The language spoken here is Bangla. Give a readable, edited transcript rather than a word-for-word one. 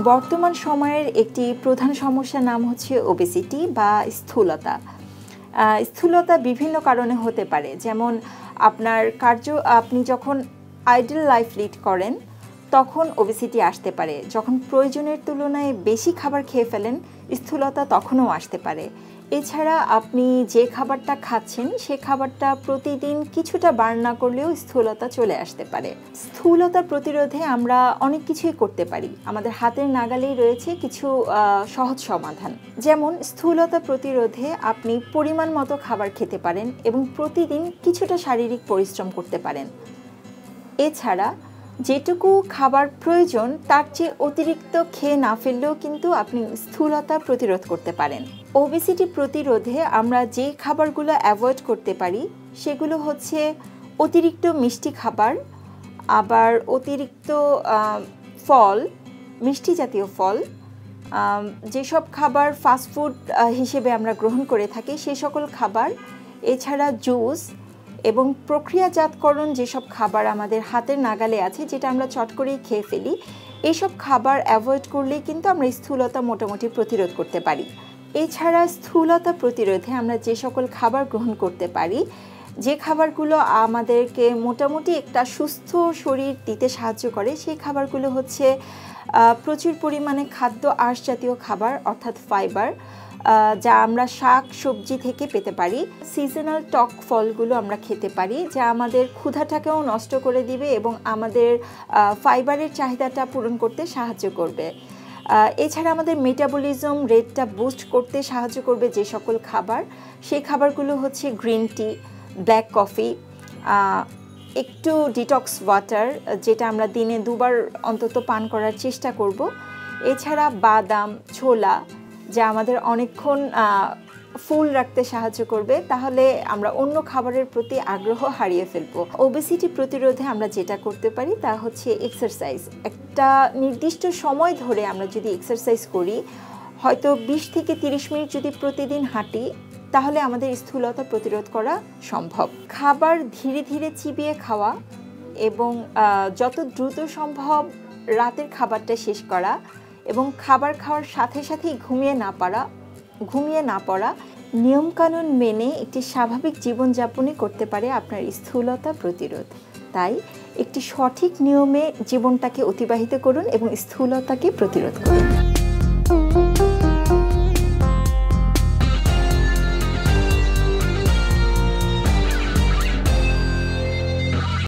বর্তমান সময়ের একটি প্রধান সমস্যার নাম হচ্ছে ওবেসিটি বা স্থূলতা। স্থূলতা বিভিন্ন কারণে হতে পারে, যেমন আপনি যখন আইডল লাইফ লিড করেন তখন ওবেসিটি আসতে পারে। যখন প্রয়োজনের তুলনায় বেশি খাবার খেয়ে ফেলেন, স্থূলতা তখনও আসতে পারে। এছাড়া আপনি যে খাবারটা খাচ্ছেন সে খাবারটা প্রতিদিন কিছুটা বার্ন না করলেও স্থূলতা চলে আসতে পারে। স্থূলতা প্রতিরোধে আমরা অনেক কিছুই করতে পারি। আমাদের হাতের নাগালেই রয়েছে কিছু সহজ সমাধান। যেমন স্থূলতা প্রতিরোধে আপনি পরিমাণ মতো খাবার খেতে পারেন এবং প্রতিদিন কিছুটা শারীরিক পরিশ্রম করতে পারেন। এছাড়া যেটুকু খাবার প্রয়োজন তার চেয়ে অতিরিক্ত খেয়ে না ফেললেও কিন্তু আপনি স্থূলতা প্রতিরোধ করতে পারেন। ওবেসিটি প্রতিরোধে আমরা যে খাবারগুলো অ্যাভয়েড করতে পারি সেগুলো হচ্ছে অতিরিক্ত মিষ্টি খাবার, আবার অতিরিক্ত ফল, মিষ্টি জাতীয় ফল, যেসব খাবার ফাস্টফুড হিসেবে আমরা গ্রহণ করে থাকি সে সকল খাবার, এছাড়া জুস এবং প্রক্রিয়াজাতকরণ যেসব খাবার আমাদের হাতের নাগালে আছে, যেটা আমরা চট করেই খেয়ে ফেলি, এইসব খাবার অ্যাভয়েড করলেই কিন্তু আমরা স্থূলতা মোটামুটি প্রতিরোধ করতে পারি। এছাড়া স্থূলতা প্রতিরোধে আমরা যে সকল খাবার গ্রহণ করতে পারি, যে খাবারগুলো আমাদেরকে মোটামুটি একটা সুস্থ শরীর দিতে সাহায্য করে, সেই খাবারগুলো হচ্ছে প্রচুর পরিমাণে খাদ্য আঁশ জাতীয় খাবার অর্থাৎ ফাইবার, যা আমরা শাক সবজি থেকে পেতে পারি। সিজনাল টক ফলগুলো আমরা খেতে পারি, যা আমাদের ক্ষুধাটাকেও নষ্ট করে দিবে এবং আমাদের ফাইবারের চাহিদাটা পূরণ করতে সাহায্য করবে। এছাড়া আমাদের মেটাবলিজম রেটটা বুস্ট করতে সাহায্য করবে যে সকল খাবার, সেই খাবারগুলো হচ্ছে গ্রিন টি, ব্ল্যাক কফি, একটু ডিটক্স ওয়াটার, যেটা আমরা দিনে 2 বার অন্তত পান করার চেষ্টা করব। এছাড়া বাদাম, ছোলা, যা আমাদের অনেকক্ষণ ফুল রাখতে সাহায্য করবে, তাহলে আমরা অন্য খাবারের প্রতি আগ্রহ হারিয়ে ফেলবো। ওবেসিটি প্রতিরোধে আমরা যেটা করতে পারি তা হচ্ছে এক্সারসাইজ। একটা নির্দিষ্ট সময় ধরে আমরা যদি এক্সারসাইজ করি, হয়তো 20 থেকে 30 মিনিট যদি প্রতিদিন হাঁটি, তাহলে আমাদের স্থূলতা প্রতিরোধ করা সম্ভব। খাবার ধীরে ধীরে চিবিয়ে খাওয়া এবং যত দ্রুত সম্ভব রাতের খাবারটা শেষ করা এবং খাবার খাওয়ার সাথে সাথেই ঘুমিয়ে না পড়া নিয়মকানুন মেনে একটি স্বাভাবিক জীবনযাপনই করতে পারে আপনার স্থূলতা প্রতিরোধ। তাই একটি সঠিক নিয়মে জীবনটাকে অতিবাহিত করুন এবং স্থূলতাকে প্রতিরোধ করুন।